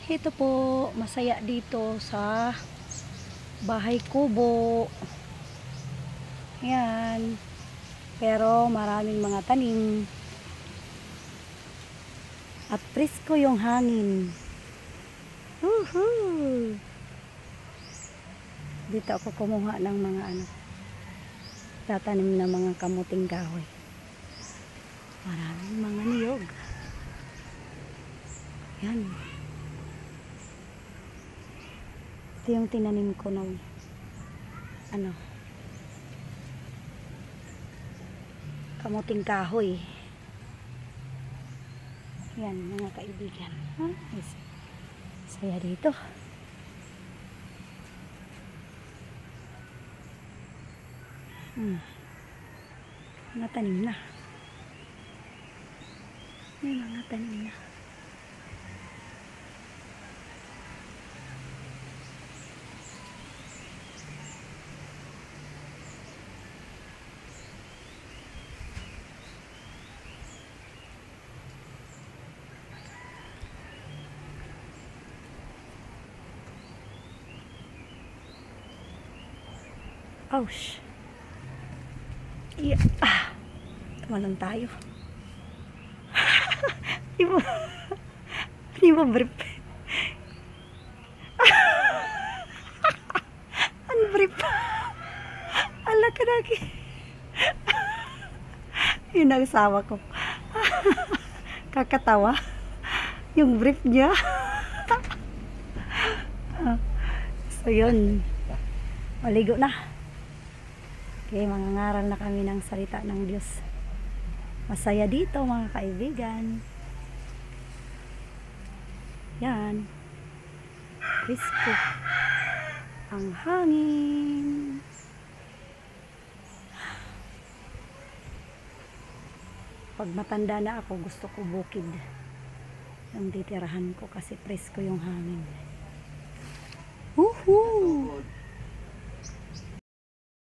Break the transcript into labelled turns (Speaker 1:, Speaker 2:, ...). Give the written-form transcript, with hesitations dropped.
Speaker 1: Ito po, masaya dito sa bahay kubo. Yan. Pero maraming mga tanim. At presko yung hangin. Woohoo! Dito ako kumuha ng mga tatanim na mga kamuting kahoy. Maraming mga niyog. Yan. Ito yung tinanim ko ng kamuting kahoy. Yan mga kaibigan. Saya dito. Mga tanim na. May mga tanim na. Ouch. Yeah. Tumalon tayo. Di mo brief. Unbrief. Ala ka lagi. Yun ang asawa ko. Kakatawa. Yung brief niya. So yun. Maligo na. Okay, mangangaral na kami ng salita ng Diyos. Masaya dito mga kaibigan. Yan. Crispy. Ang hangin. Pag matanda na ako, gusto ko bukid. Yung titirahan ko kasi presko yung hangin. Woohoo!